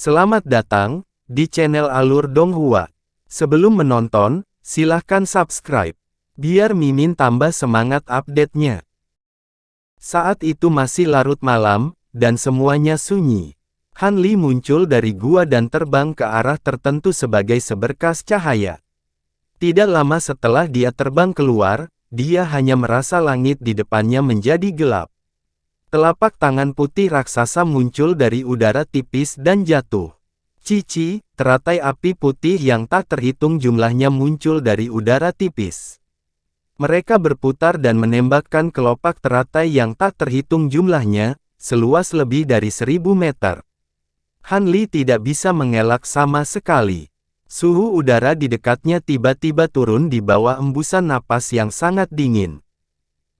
Selamat datang di channel Alur Donghua. Sebelum menonton, silahkan subscribe, biar Mimin tambah semangat update-nya. Saat itu masih larut malam, dan semuanya sunyi. Han Li muncul dari gua dan terbang ke arah tertentu sebagai seberkas cahaya. Tidak lama setelah dia terbang keluar, dia hanya merasa langit di depannya menjadi gelap. Telapak tangan putih raksasa muncul dari udara tipis dan jatuh. Cici, teratai api putih yang tak terhitung jumlahnya muncul dari udara tipis. Mereka berputar dan menembakkan kelopak teratai yang tak terhitung jumlahnya, seluas lebih dari 1000 meter. Han Li tidak bisa mengelak sama sekali. Suhu udara di dekatnya tiba-tiba turun di bawah embusan napas yang sangat dingin.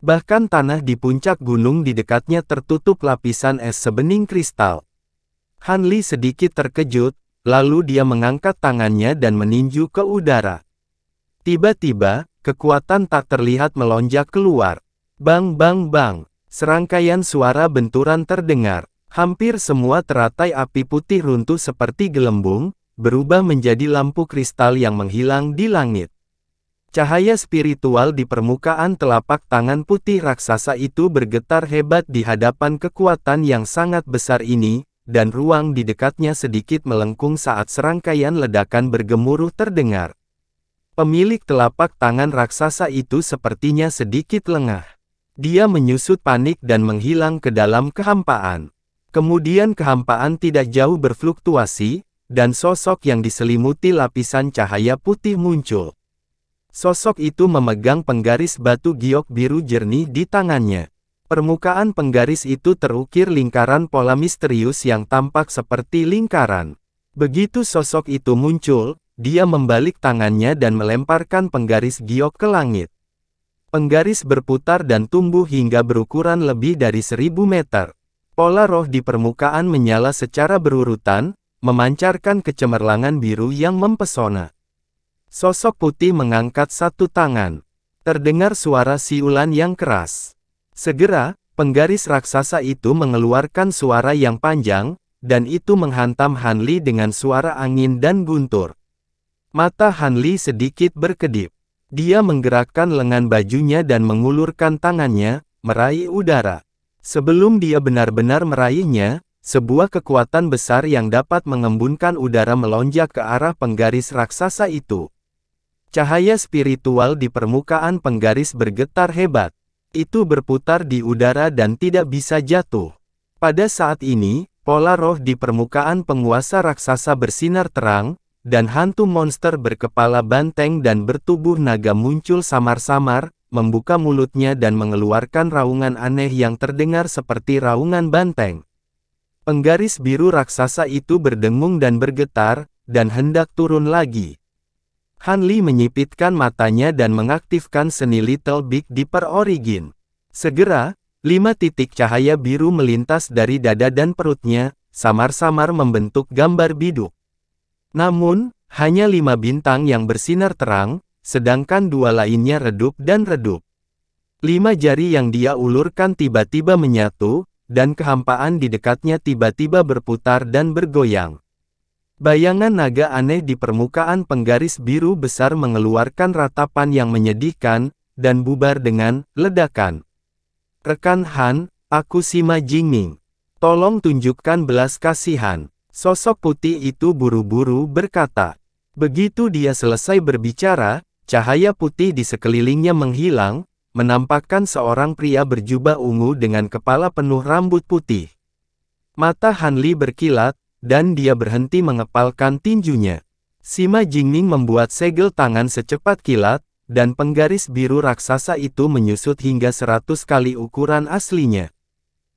Bahkan tanah di puncak gunung di dekatnya tertutup lapisan es sebening kristal. Han Li sedikit terkejut, lalu dia mengangkat tangannya dan meninju ke udara. Tiba-tiba, kekuatan tak terlihat melonjak keluar. Bang bang bang, serangkaian suara benturan terdengar. Hampir semua teratai api putih runtuh seperti gelembung, berubah menjadi lampu kristal yang menghilang di langit. Cahaya spiritual di permukaan telapak tangan putih raksasa itu bergetar hebat di hadapan kekuatan yang sangat besar ini, dan ruang di dekatnya sedikit melengkung saat serangkaian ledakan bergemuruh terdengar. Pemilik telapak tangan raksasa itu sepertinya sedikit lengah. Dia menyusut panik dan menghilang ke dalam kehampaan. Kemudian kehampaan tidak jauh berfluktuasi, dan sosok yang diselimuti lapisan cahaya putih muncul. Sosok itu memegang penggaris batu giok biru jernih di tangannya. Permukaan penggaris itu terukir lingkaran pola misterius yang tampak seperti lingkaran. Begitu sosok itu muncul, dia membalik tangannya dan melemparkan penggaris giok ke langit. Penggaris berputar dan tumbuh hingga berukuran lebih dari 1000 meter. Pola roh di permukaan menyala secara berurutan, memancarkan kecemerlangan biru yang mempesona. Sosok putih mengangkat satu tangan. Terdengar suara siulan yang keras. Segera, penggaris raksasa itu mengeluarkan suara yang panjang, dan itu menghantam Han Li dengan suara angin dan guntur. Mata Han Li sedikit berkedip. Dia menggerakkan lengan bajunya dan mengulurkan tangannya, meraih udara. Sebelum dia benar-benar meraihnya, sebuah kekuatan besar yang dapat mengembunkan udara melonjak ke arah penggaris raksasa itu. Cahaya spiritual di permukaan penggaris bergetar hebat. Itu berputar di udara dan tidak bisa jatuh. Pada saat ini, pola roh di permukaan penguasa raksasa bersinar terang, dan hantu monster berkepala banteng dan bertubuh naga muncul samar-samar, membuka mulutnya dan mengeluarkan raungan aneh yang terdengar seperti raungan banteng. Penggaris biru raksasa itu berdengung dan bergetar, dan hendak turun lagi. Han Li menyipitkan matanya dan mengaktifkan seni Little Big Dipper Origin. Segera, 5 titik cahaya biru melintas dari dada dan perutnya, samar-samar membentuk gambar biduk. Namun, hanya 5 bintang yang bersinar terang, sedangkan 2 lainnya redup dan redup. 5 jari yang dia ulurkan tiba-tiba menyatu, dan kehampaan di dekatnya tiba-tiba berputar dan bergoyang. Bayangan naga aneh di permukaan penggaris biru besar mengeluarkan ratapan yang menyedihkan, dan bubar dengan ledakan. Rekan Han, aku Sima Jingming. Tolong tunjukkan belas kasihan. Sosok putih itu buru-buru berkata. Begitu dia selesai berbicara, cahaya putih di sekelilingnya menghilang, menampakkan seorang pria berjubah ungu dengan kepala penuh rambut putih. Mata Han Li berkilat, dan dia berhenti mengepalkan tinjunya. Sima Jingming membuat segel tangan secepat kilat, dan penggaris biru raksasa itu menyusut hingga 100 kali ukuran aslinya.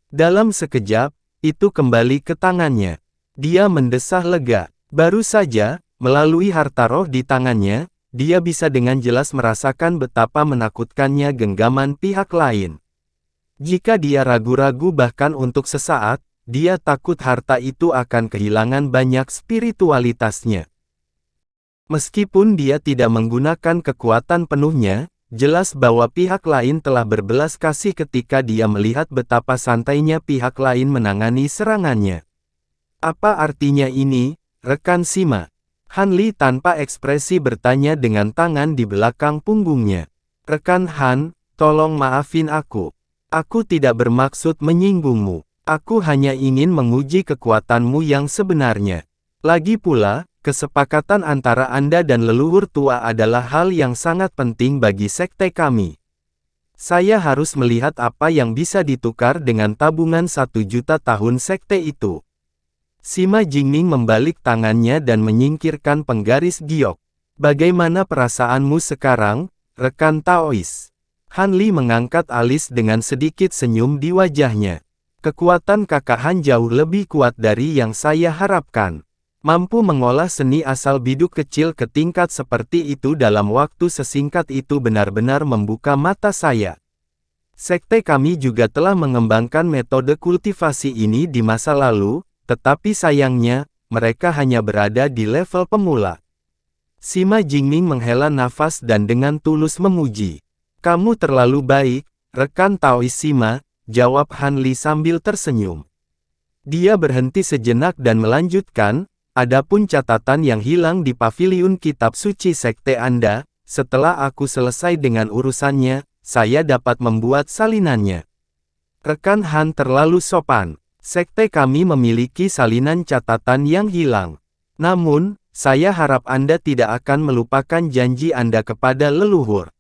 Dalam sekejap, itu kembali ke tangannya. Dia mendesah lega. Baru saja, melalui harta roh di tangannya, dia bisa dengan jelas merasakan betapa menakutkannya genggaman pihak lain. Jika dia ragu-ragu bahkan untuk sesaat, dia takut harta itu akan kehilangan banyak spiritualitasnya. Meskipun dia tidak menggunakan kekuatan penuhnya, jelas bahwa pihak lain telah berbelas kasih ketika dia melihat betapa santainya pihak lain menangani serangannya. Apa artinya ini, rekan Sima? Han Li tanpa ekspresi bertanya dengan tangan di belakang punggungnya. Rekan Han, tolong maafin aku. Aku tidak bermaksud menyinggungmu. Aku hanya ingin menguji kekuatanmu yang sebenarnya. Lagi pula, kesepakatan antara Anda dan leluhur tua adalah hal yang sangat penting bagi sekte kami. Saya harus melihat apa yang bisa ditukar dengan tabungan 1 juta tahun sekte itu. Sima Jingning membalik tangannya dan menyingkirkan penggaris giok. Bagaimana perasaanmu sekarang, rekan Taois? Han Li mengangkat alis dengan sedikit senyum di wajahnya. Kekuatan kakak Han jauh lebih kuat dari yang saya harapkan. Mampu mengolah seni asal biduk kecil ke tingkat seperti itu dalam waktu sesingkat itu benar-benar membuka mata saya. Sekte kami juga telah mengembangkan metode kultivasi ini di masa lalu, tetapi sayangnya, mereka hanya berada di level pemula. Sima Jingning menghela nafas dan dengan tulus memuji. Kamu terlalu baik, rekan Taois Sima, jawab Han Li sambil tersenyum. Dia berhenti sejenak dan melanjutkan, adapun catatan yang hilang di paviliun kitab suci sekte Anda, setelah aku selesai dengan urusannya, saya dapat membuat salinannya. Rekan Han terlalu sopan. Sekte kami memiliki salinan catatan yang hilang. Namun, saya harap Anda tidak akan melupakan janji Anda kepada leluhur.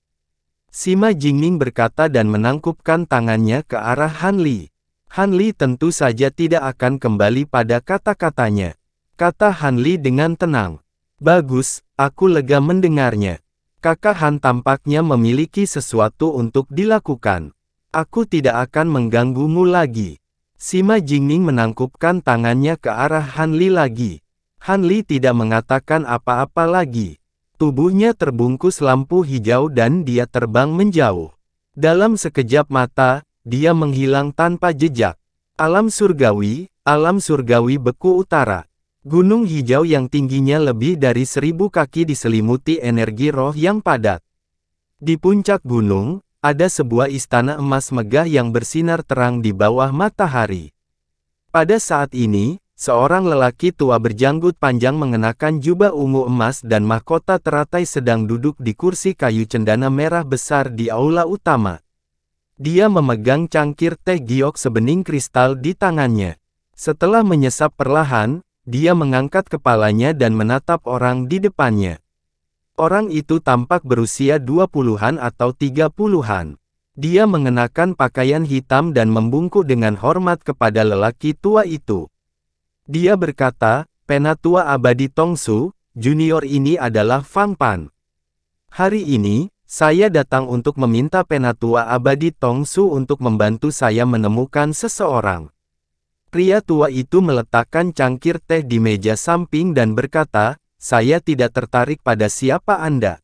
Sima Jingning berkata dan menangkupkan tangannya ke arah Han Li. Han Li tentu saja tidak akan kembali pada kata-katanya. Kata Han Li dengan tenang. Bagus, aku lega mendengarnya. Kakak Han tampaknya memiliki sesuatu untuk dilakukan. Aku tidak akan mengganggumu lagi. Sima Jingning menangkupkan tangannya ke arah Han Li lagi. Han Li tidak mengatakan apa-apa lagi. Tubuhnya terbungkus lampu hijau dan dia terbang menjauh. Dalam sekejap mata, dia menghilang tanpa jejak. Alam surgawi beku utara. Gunung hijau yang tingginya lebih dari 1000 kaki diselimuti energi roh yang padat. Di puncak gunung, ada sebuah istana emas megah yang bersinar terang di bawah matahari. Pada saat ini, seorang lelaki tua berjanggut panjang mengenakan jubah ungu emas dan mahkota teratai sedang duduk di kursi kayu cendana merah besar di aula utama. Dia memegang cangkir teh giok sebening kristal di tangannya. Setelah menyesap perlahan, dia mengangkat kepalanya dan menatap orang di depannya. Orang itu tampak berusia 20-an atau 30-an. Dia mengenakan pakaian hitam dan membungkuk dengan hormat kepada lelaki tua itu. Dia berkata, Penatua Abadi Tongsu, junior ini adalah Fang Pan. Hari ini, saya datang untuk meminta Penatua Abadi Tongsu untuk membantu saya menemukan seseorang. Pria tua itu meletakkan cangkir teh di meja samping dan berkata, saya tidak tertarik pada siapa Anda.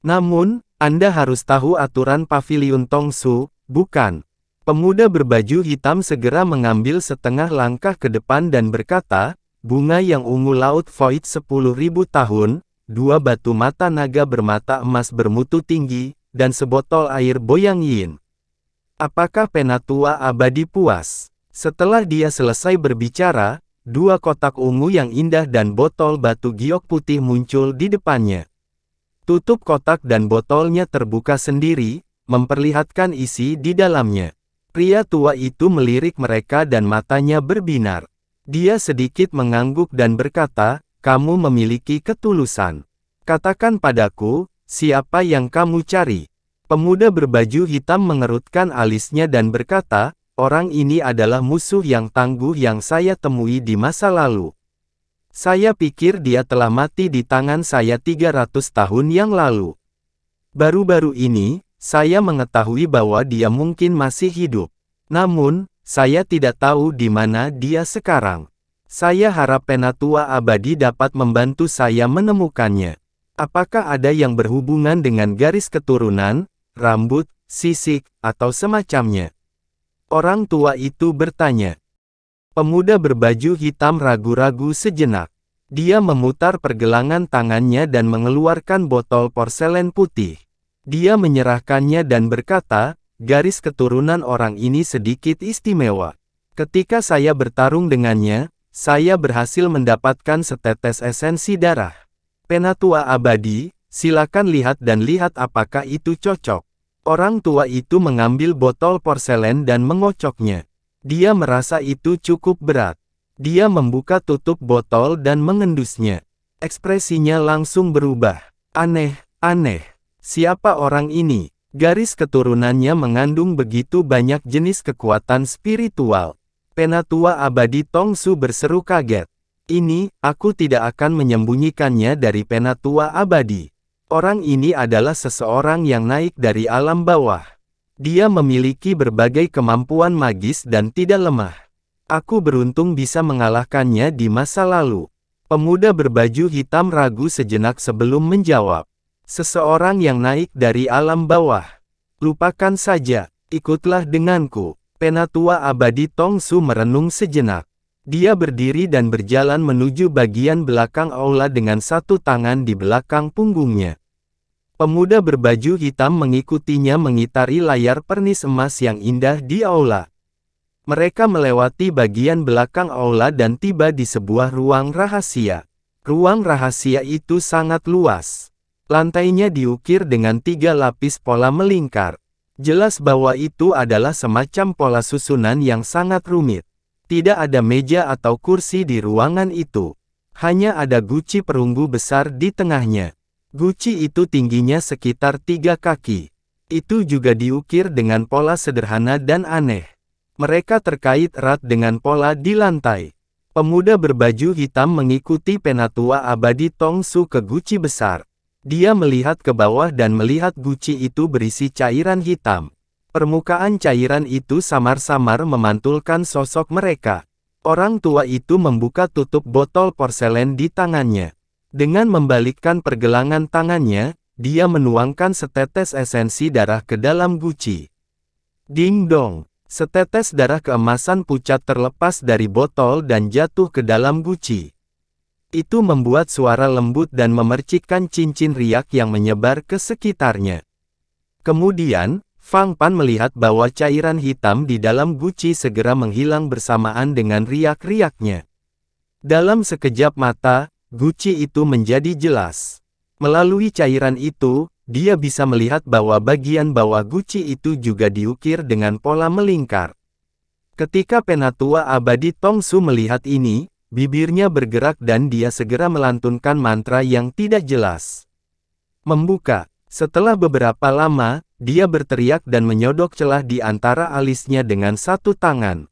Namun, Anda harus tahu aturan paviliun Tongsu, bukan? Pemuda berbaju hitam segera mengambil setengah langkah ke depan dan berkata, bunga yang ungu laut void 10.000 tahun, 2 batu mata naga bermata emas bermutu tinggi, dan sebotol air boyang yin. Apakah Penatua Abadi puas? Setelah dia selesai berbicara, 2 kotak ungu yang indah dan botol batu giok putih muncul di depannya. Tutup kotak dan botolnya terbuka sendiri, memperlihatkan isi di dalamnya. Pria tua itu melirik mereka dan matanya berbinar. Dia sedikit mengangguk dan berkata, kamu memiliki ketulusan. Katakan padaku, siapa yang kamu cari? Pemuda berbaju hitam mengerutkan alisnya dan berkata, orang ini adalah musuh yang tangguh yang saya temui di masa lalu. Saya pikir dia telah mati di tangan saya 300 tahun yang lalu. Baru-baru ini, saya mengetahui bahwa dia mungkin masih hidup. Namun, saya tidak tahu di mana dia sekarang. Saya harap Penatua Abadi dapat membantu saya menemukannya. Apakah ada yang berhubungan dengan garis keturunan, rambut, sisik, atau semacamnya? Orang tua itu bertanya. Pemuda berbaju hitam ragu-ragu sejenak. Dia memutar pergelangan tangannya dan mengeluarkan botol porselen putih. Dia menyerahkannya dan berkata, garis keturunan orang ini sedikit istimewa. Ketika saya bertarung dengannya, saya berhasil mendapatkan setetes esensi darah. Penatua abadi, silakan lihat dan lihat apakah itu cocok. Orang tua itu mengambil botol porselen dan mengocoknya. Dia merasa itu cukup berat. Dia membuka tutup botol dan mengendusnya. Ekspresinya langsung berubah. Aneh, aneh. Siapa orang ini? Garis keturunannya mengandung begitu banyak jenis kekuatan spiritual. Penatua abadi Tongsu berseru kaget. Ini, aku tidak akan menyembunyikannya dari Penatua abadi. Orang ini adalah seseorang yang naik dari alam bawah. Dia memiliki berbagai kemampuan magis dan tidak lemah. Aku beruntung bisa mengalahkannya di masa lalu. Pemuda berbaju hitam ragu sejenak sebelum menjawab. Seseorang yang naik dari alam bawah. Lupakan saja, ikutlah denganku. Penatua abadi Tongsu merenung sejenak. Dia berdiri dan berjalan menuju bagian belakang aula dengan satu tangan di belakang punggungnya. Pemuda berbaju hitam mengikutinya mengitari layar pernis emas yang indah di aula. Mereka melewati bagian belakang aula dan tiba di sebuah ruang rahasia. Ruang rahasia itu sangat luas. Lantainya diukir dengan 3 lapis pola melingkar. Jelas bahwa itu adalah semacam pola susunan yang sangat rumit. Tidak ada meja atau kursi di ruangan itu. Hanya ada guci perunggu besar di tengahnya. Guci itu tingginya sekitar 3 kaki. Itu juga diukir dengan pola sederhana dan aneh. Mereka terkait erat dengan pola di lantai. Pemuda berbaju hitam mengikuti Penatua abadi Tongsu ke guci besar. Dia melihat ke bawah dan melihat guci itu berisi cairan hitam. Permukaan cairan itu samar-samar memantulkan sosok mereka. Orang tua itu membuka tutup botol porselen di tangannya. Dengan membalikkan pergelangan tangannya, dia menuangkan setetes esensi darah ke dalam guci. Ding dong! Setetes darah keemasan pucat terlepas dari botol dan jatuh ke dalam guci. Itu membuat suara lembut dan memercikkan cincin riak yang menyebar ke sekitarnya. Kemudian, Fang Pan melihat bahwa cairan hitam di dalam guci segera menghilang bersamaan dengan riak-riaknya. Dalam sekejap mata, guci itu menjadi jelas. Melalui cairan itu, dia bisa melihat bahwa bagian bawah guci itu juga diukir dengan pola melingkar. Ketika Penatua abadi Tongsu melihat ini, bibirnya bergerak dan dia segera melantunkan mantra yang tidak jelas. Membuka. Setelah beberapa lama, dia berteriak dan menyodok celah di antara alisnya dengan satu tangan.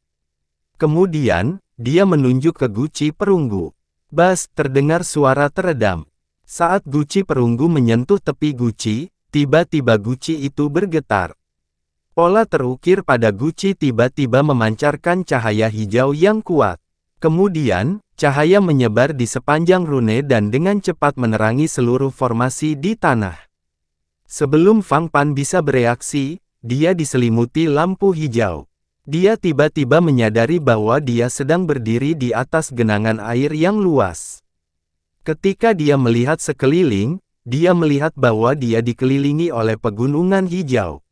Kemudian, dia menunjuk ke guci perunggu. Bas, terdengar suara teredam. Saat guci perunggu menyentuh tepi guci, tiba-tiba guci itu bergetar. Pola terukir pada guci tiba-tiba memancarkan cahaya hijau yang kuat. Kemudian, cahaya menyebar di sepanjang rune dan dengan cepat menerangi seluruh formasi di tanah. Sebelum Fang Pan bisa bereaksi, dia diselimuti lampu hijau. Dia tiba-tiba menyadari bahwa dia sedang berdiri di atas genangan air yang luas. Ketika dia melihat sekeliling, dia melihat bahwa dia dikelilingi oleh pegunungan hijau.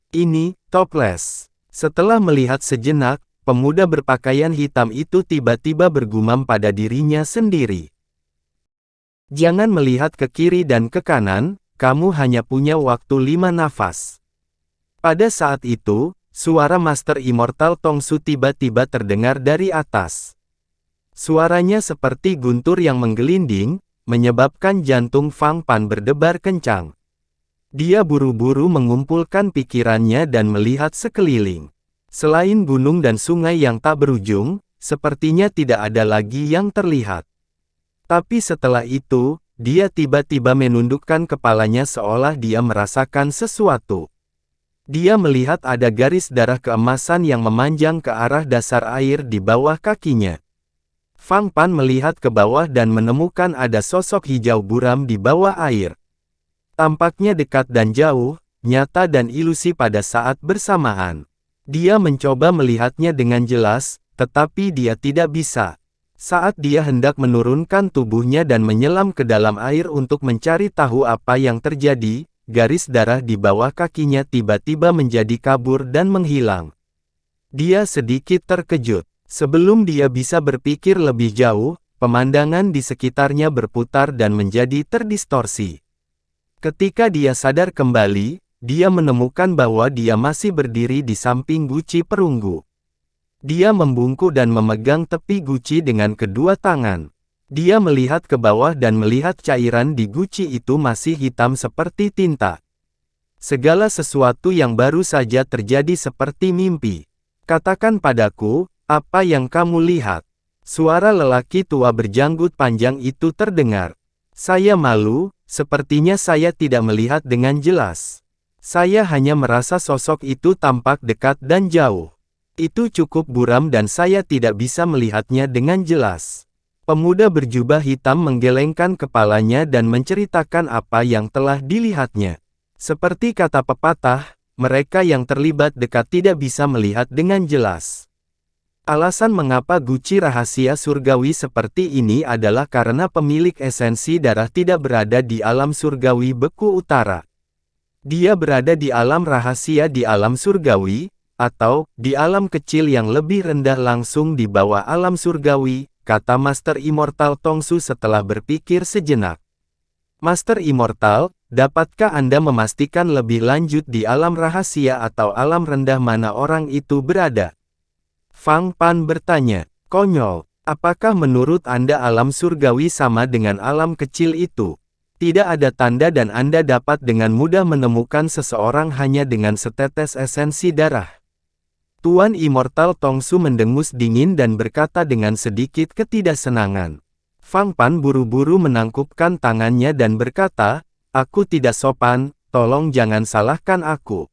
Ini, topless. Setelah melihat sejenak, pemuda berpakaian hitam itu tiba-tiba bergumam pada dirinya sendiri. Jangan melihat ke kiri dan ke kanan, kamu hanya punya waktu 5 nafas. Pada saat itu, suara Master Immortal Tongsu tiba-tiba terdengar dari atas. Suaranya seperti guntur yang menggelinding, menyebabkan jantung Fang Pan berdebar kencang. Dia buru-buru mengumpulkan pikirannya dan melihat sekeliling. Selain gunung dan sungai yang tak berujung, sepertinya tidak ada lagi yang terlihat. Tapi setelah itu, dia tiba-tiba menundukkan kepalanya seolah dia merasakan sesuatu. Dia melihat ada garis darah keemasan yang memanjang ke arah dasar air di bawah kakinya. Fang Pan melihat ke bawah dan menemukan ada sosok hijau buram di bawah air. Tampaknya dekat dan jauh, nyata dan ilusi pada saat bersamaan. Dia mencoba melihatnya dengan jelas, tetapi dia tidak bisa. Saat dia hendak menurunkan tubuhnya dan menyelam ke dalam air untuk mencari tahu apa yang terjadi, garis darah di bawah kakinya tiba-tiba menjadi kabur dan menghilang. Dia sedikit terkejut. Sebelum dia bisa berpikir lebih jauh, pemandangan di sekitarnya berputar dan menjadi terdistorsi. Ketika dia sadar kembali, dia menemukan bahwa dia masih berdiri di samping guci perunggu. Dia membungkuk dan memegang tepi guci dengan kedua tangan. Dia melihat ke bawah dan melihat cairan di guci itu masih hitam seperti tinta. Segala sesuatu yang baru saja terjadi seperti mimpi. Katakan padaku, apa yang kamu lihat? Suara lelaki tua berjanggut panjang itu terdengar. Saya malu, sepertinya saya tidak melihat dengan jelas. Saya hanya merasa sosok itu tampak dekat dan jauh. Itu cukup buram dan saya tidak bisa melihatnya dengan jelas. Pemuda berjubah hitam menggelengkan kepalanya dan menceritakan apa yang telah dilihatnya. Seperti kata pepatah, mereka yang terlibat dekat tidak bisa melihat dengan jelas. Alasan mengapa guci rahasia surgawi seperti ini adalah karena pemilik esensi darah tidak berada di alam surgawi beku utara. Dia berada di alam rahasia di alam surgawi, atau di alam kecil yang lebih rendah langsung di bawah alam surgawi, kata Master Immortal Tongsu setelah berpikir sejenak. Master Immortal, dapatkah Anda memastikan lebih lanjut di alam rahasia atau alam rendah mana orang itu berada? Fang Pan bertanya, konyol, apakah menurut Anda alam surgawi sama dengan alam kecil itu? Tidak ada tanda dan Anda dapat dengan mudah menemukan seseorang hanya dengan setetes esensi darah. Tuan Immortal Tongsu mendengus dingin dan berkata dengan sedikit ketidaksenangan. Fang Pan buru-buru menangkupkan tangannya dan berkata, aku tidak sopan, tolong jangan salahkan aku.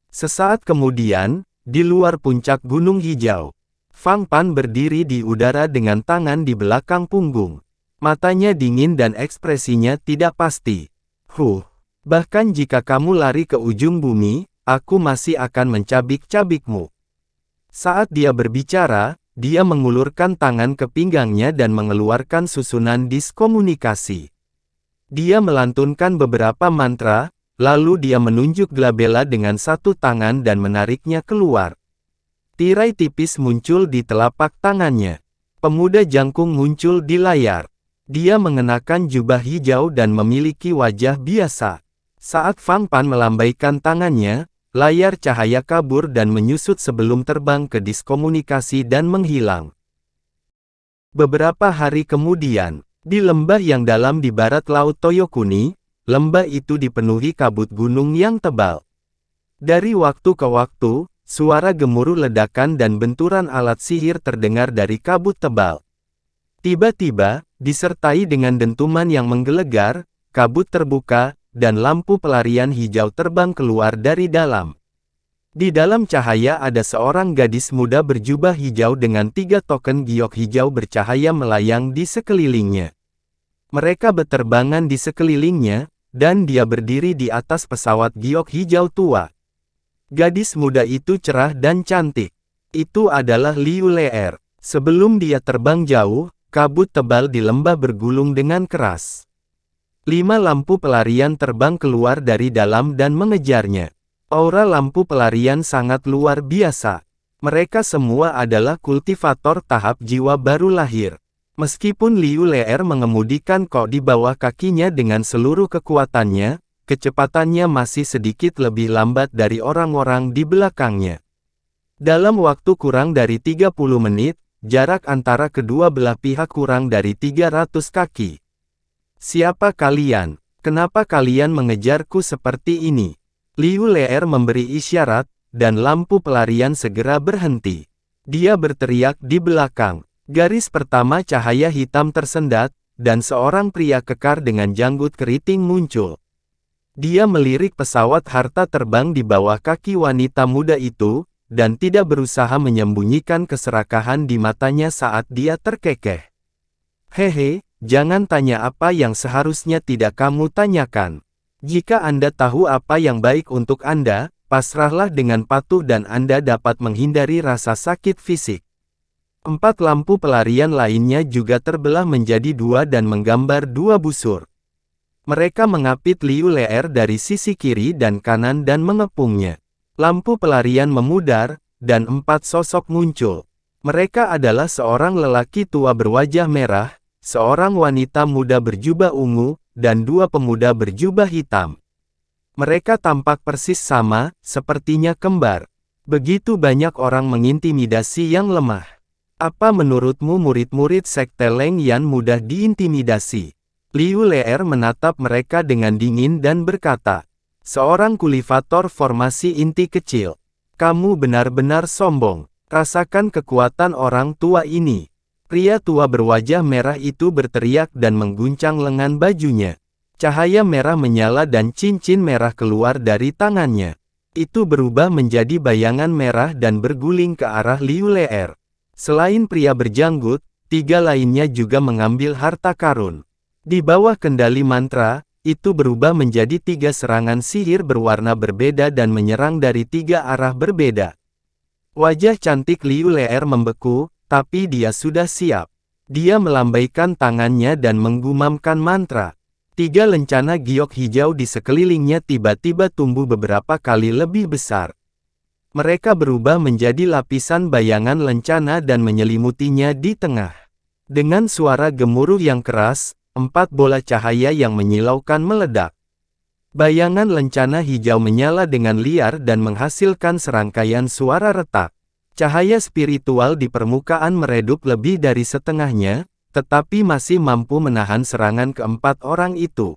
Sesaat kemudian, di luar puncak Gunung Hijau, Fang Pan berdiri di udara dengan tangan di belakang punggung. Matanya dingin dan ekspresinya tidak pasti. Bahkan jika kamu lari ke ujung bumi, aku masih akan mencabik-cabikmu. Saat dia berbicara, dia mengulurkan tangan ke pinggangnya dan mengeluarkan susunan diskomunikasi. Dia melantunkan beberapa mantra, lalu dia menunjuk Glabella dengan satu tangan dan menariknya keluar. Tirai tipis muncul di telapak tangannya. Pemuda jangkung muncul di layar. Dia mengenakan jubah hijau dan memiliki wajah biasa. Saat Fang Pan melambaikan tangannya, layar cahaya kabur dan menyusut sebelum terbang ke diskomunikasi dan menghilang. Beberapa hari kemudian, di lembah yang dalam di barat Laut Toyokuni, lembah itu dipenuhi kabut gunung yang tebal. Dari waktu ke waktu, suara gemuruh ledakan dan benturan alat sihir terdengar dari kabut tebal. Tiba-tiba, disertai dengan dentuman yang menggelegar, kabut terbuka, dan lampu pelarian hijau terbang keluar dari dalam. Di dalam cahaya ada seorang gadis muda berjubah hijau dengan 3 token giok hijau bercahaya melayang di sekelilingnya. Mereka berterbangan di sekelilingnya, dan dia berdiri di atas pesawat giok hijau tua. Gadis muda itu cerah dan cantik. Itu adalah Liu Leer. Sebelum dia terbang jauh, kabut tebal di lembah bergulung dengan keras. 5 lampu pelarian terbang keluar dari dalam dan mengejarnya. Aura lampu pelarian sangat luar biasa. Mereka semua adalah kultivator tahap jiwa baru lahir. Meskipun Liu Leer mengemudikan kok di bawah kakinya dengan seluruh kekuatannya, kecepatannya masih sedikit lebih lambat dari orang-orang di belakangnya. Dalam waktu kurang dari 30 menit, jarak antara kedua belah pihak kurang dari 300 kaki. Siapa kalian? Kenapa kalian mengejarku seperti ini? Liu Leer memberi isyarat, dan lampu pelarian segera berhenti. Dia berteriak di belakang. Garis pertama cahaya hitam tersendat, dan seorang pria kekar dengan janggut keriting muncul. Dia melirik pesawat harta terbang di bawah kaki wanita muda itu, dan tidak berusaha menyembunyikan keserakahan di matanya saat dia terkekeh. Hehe, jangan tanya apa yang seharusnya tidak kamu tanyakan. Jika Anda tahu apa yang baik untuk Anda, pasrahlah dengan patuh dan Anda dapat menghindari rasa sakit fisik. 4 lampu pelarian lainnya juga terbelah menjadi 2 dan menggambar 2 busur. Mereka mengapit Liu Leer dari sisi kiri dan kanan dan mengepungnya. Lampu pelarian memudar, dan 4 sosok muncul. Mereka adalah seorang lelaki tua berwajah merah, seorang wanita muda berjubah ungu, dan dua pemuda berjubah hitam. Mereka tampak persis sama, sepertinya kembar. Begitu banyak orang mengintimidasi yang lemah. Apa menurutmu murid-murid sekte Leng Yan mudah diintimidasi? Liu Leer menatap mereka dengan dingin dan berkata, seorang kultivator formasi inti kecil. Kamu benar-benar sombong. Rasakan kekuatan orang tua ini. Pria tua berwajah merah itu berteriak dan mengguncang lengan bajunya. Cahaya merah menyala dan cincin merah keluar dari tangannya. Itu berubah menjadi bayangan merah dan berguling ke arah Liu Leer. Selain pria berjanggut, tiga lainnya juga mengambil harta karun. Di bawah kendali mantra, itu berubah menjadi tiga serangan sihir berwarna berbeda dan menyerang dari tiga arah berbeda. Wajah cantik Liu Leer membeku, tapi dia sudah siap. Dia melambaikan tangannya dan menggumamkan mantra. Tiga lencana giok hijau di sekelilingnya tiba-tiba tumbuh beberapa kali lebih besar. Mereka berubah menjadi lapisan bayangan lencana dan menyelimutinya di tengah. Dengan suara gemuruh yang keras, 4 bola cahaya yang menyilaukan meledak. Bayangan lencana hijau menyala dengan liar dan menghasilkan serangkaian suara retak. Cahaya spiritual di permukaan meredup lebih dari setengahnya, tetapi masih mampu menahan serangan keempat orang itu.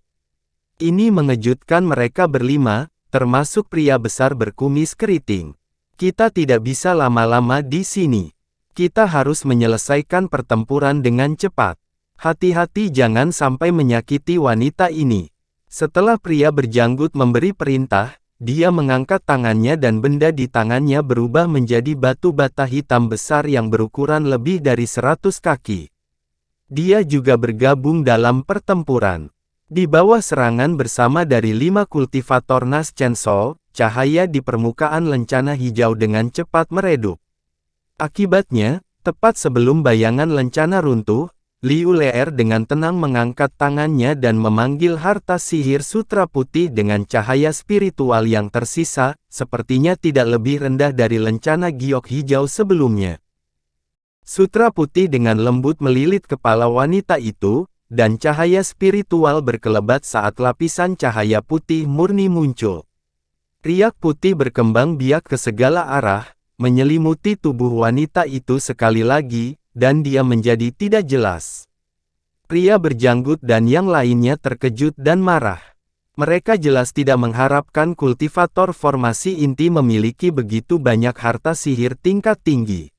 Ini mengejutkan mereka berlima, termasuk pria besar berkumis keriting. Kita tidak bisa lama-lama di sini. Kita harus menyelesaikan pertempuran dengan cepat. Hati-hati jangan sampai menyakiti wanita ini. Setelah pria berjanggut memberi perintah, dia mengangkat tangannya dan benda di tangannya berubah menjadi batu bata hitam besar yang berukuran lebih dari 100 kaki. Dia juga bergabung dalam pertempuran. Di bawah serangan bersama dari 5 kultivator Nas Chainsaw, cahaya di permukaan lencana hijau dengan cepat meredup. Akibatnya, tepat sebelum bayangan lencana runtuh, Liu Leer dengan tenang mengangkat tangannya dan memanggil harta sihir sutra putih dengan cahaya spiritual yang tersisa, sepertinya tidak lebih rendah dari lencana giok hijau sebelumnya. Sutra putih dengan lembut melilit kepala wanita itu, dan cahaya spiritual berkelebat saat lapisan cahaya putih murni muncul. Riak putih berkembang biak ke segala arah, menyelimuti tubuh wanita itu sekali lagi, dan dia menjadi tidak jelas. Pria berjanggut dan yang lainnya terkejut dan marah. Mereka jelas tidak mengharapkan kultivator formasi inti memiliki begitu banyak harta sihir tingkat tinggi.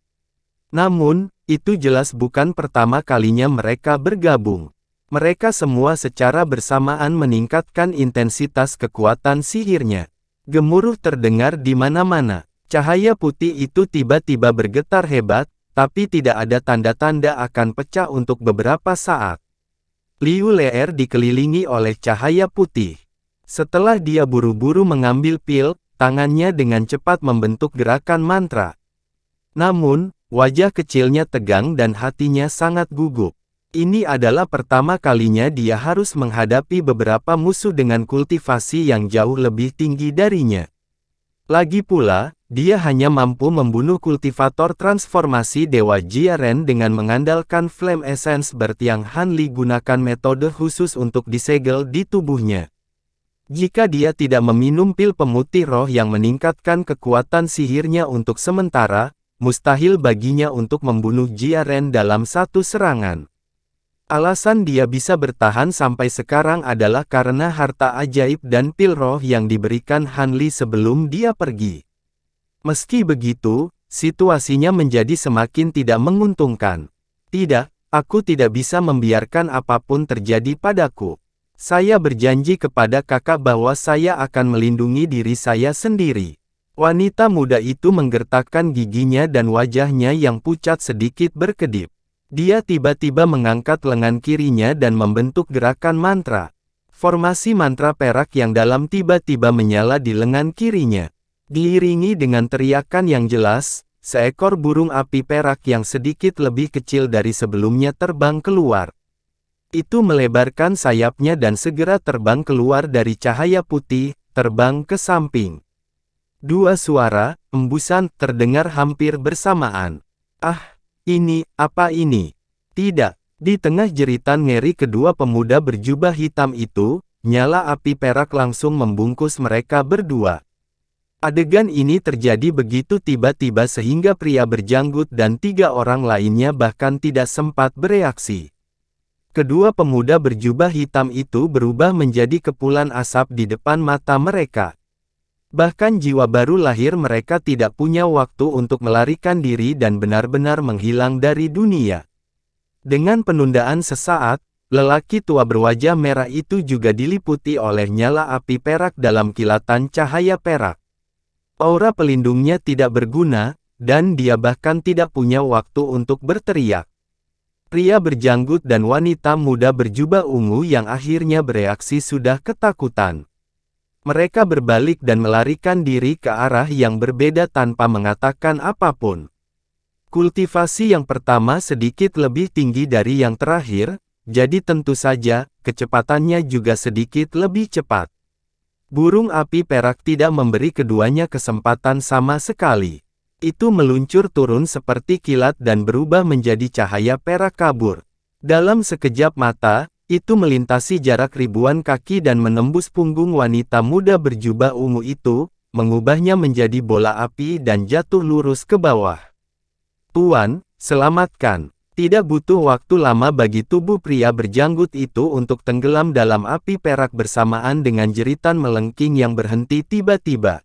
Namun, itu jelas bukan pertama kalinya mereka bergabung. Mereka semua secara bersamaan meningkatkan intensitas kekuatan sihirnya. Gemuruh terdengar di mana-mana. Cahaya putih itu tiba-tiba bergetar hebat, tapi tidak ada tanda-tanda akan pecah untuk beberapa saat. Liu Leer dikelilingi oleh cahaya putih. Setelah dia buru-buru mengambil pil, tangannya dengan cepat membentuk gerakan mantra. Namun, wajah kecilnya tegang dan hatinya sangat gugup. Ini adalah pertama kalinya dia harus menghadapi beberapa musuh dengan kultivasi yang jauh lebih tinggi darinya. Lagi pula, dia hanya mampu membunuh kultivator transformasi Dewa Jiaren dengan mengandalkan Flame Essence bertiang Han Li gunakan metode khusus untuk disegel di tubuhnya. Jika dia tidak meminum pil pemutih roh yang meningkatkan kekuatan sihirnya untuk sementara, mustahil baginya untuk membunuh Jiaren dalam satu serangan. Alasan dia bisa bertahan sampai sekarang adalah karena harta ajaib dan pil roh yang diberikan Han Li sebelum dia pergi. Meski begitu, situasinya menjadi semakin tidak menguntungkan. Tidak, aku tidak bisa membiarkan apapun terjadi padaku. Saya berjanji kepada kakak bahwa saya akan melindungi diri saya sendiri. Wanita muda itu menggertakkan giginya dan wajahnya yang pucat sedikit berkedip. Dia tiba-tiba mengangkat lengan kirinya dan membentuk gerakan mantra. Formasi mantra perak yang dalam tiba-tiba menyala di lengan kirinya. Diiringi dengan teriakan yang jelas, seekor burung api perak yang sedikit lebih kecil dari sebelumnya terbang keluar. Itu melebarkan sayapnya dan segera terbang keluar dari cahaya putih, terbang ke samping. Dua suara, embusan, terdengar hampir bersamaan. Ah! Apa ini? Tidak. Di tengah jeritan ngeri kedua pemuda berjubah hitam itu, nyala api perak langsung membungkus mereka berdua. Adegan ini terjadi begitu tiba-tiba sehingga pria berjanggut dan 3 orang lainnya bahkan tidak sempat bereaksi. Kedua pemuda berjubah hitam itu berubah menjadi kepulan asap di depan mata mereka. Bahkan jiwa baru lahir mereka tidak punya waktu untuk melarikan diri dan benar-benar menghilang dari dunia. Dengan penundaan sesaat, lelaki tua berwajah merah itu juga diliputi oleh nyala api perak dalam kilatan cahaya perak. Aura pelindungnya tidak berguna, dan dia bahkan tidak punya waktu untuk berteriak. Pria berjanggut dan wanita muda berjubah ungu yang akhirnya bereaksi sudah ketakutan. Mereka berbalik dan melarikan diri ke arah yang berbeda tanpa mengatakan apapun. Kultivasi yang pertama sedikit lebih tinggi dari yang terakhir, jadi tentu saja, kecepatannya juga sedikit lebih cepat. Burung api perak tidak memberi keduanya kesempatan sama sekali. Itu meluncur turun seperti kilat dan berubah menjadi cahaya perak kabur. Dalam sekejap mata, itu melintasi jarak ribuan kaki dan menembus punggung wanita muda berjubah ungu itu, mengubahnya menjadi bola api dan jatuh lurus ke bawah. "Tuan, selamatkan." Tidak butuh waktu lama bagi tubuh pria berjanggut itu untuk tenggelam dalam api perak bersamaan dengan jeritan melengking yang berhenti tiba-tiba.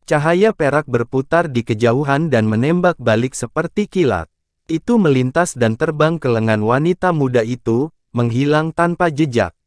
Cahaya perak berputar di kejauhan dan menembak balik seperti kilat. Itu melintas dan terbang ke lengan wanita muda itu, menghilang tanpa jejak.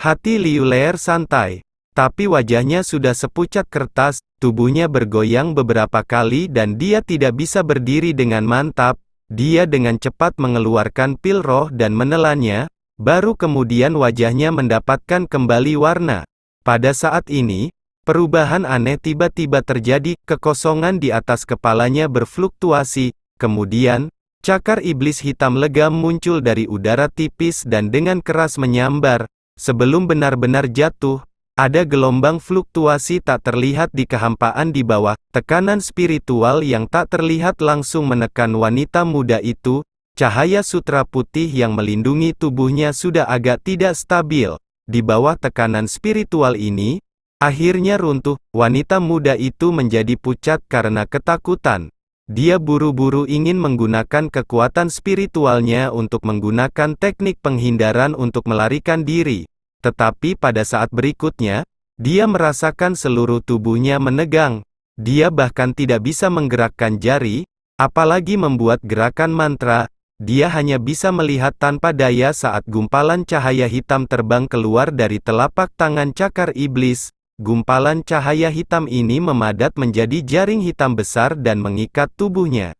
Hati Liu Leer santai, tapi wajahnya sudah sepucat kertas, tubuhnya bergoyang beberapa kali dan dia tidak bisa berdiri dengan mantap. Dia dengan cepat mengeluarkan pil roh dan menelannya, baru kemudian wajahnya mendapatkan kembali warna. Pada saat ini, perubahan aneh tiba-tiba terjadi, kekosongan di atas kepalanya berfluktuasi, kemudian, cakar iblis hitam legam muncul dari udara tipis dan dengan keras menyambar, sebelum benar-benar jatuh. Ada gelombang fluktuasi tak terlihat di kehampaan di bawah, tekanan spiritual yang tak terlihat langsung menekan wanita muda itu, cahaya sutra putih yang melindungi tubuhnya sudah agak tidak stabil. Di bawah tekanan spiritual ini, akhirnya runtuh, wanita muda itu menjadi pucat karena ketakutan. Dia buru-buru ingin menggunakan kekuatan spiritualnya untuk menggunakan teknik penghindaran untuk melarikan diri. Tetapi pada saat berikutnya, dia merasakan seluruh tubuhnya menegang. Dia bahkan tidak bisa menggerakkan jari, apalagi membuat gerakan mantra. Dia hanya bisa melihat tanpa daya saat gumpalan cahaya hitam terbang keluar dari telapak tangan cakar iblis. Gumpalan cahaya hitam ini memadat menjadi jaring hitam besar dan mengikat tubuhnya.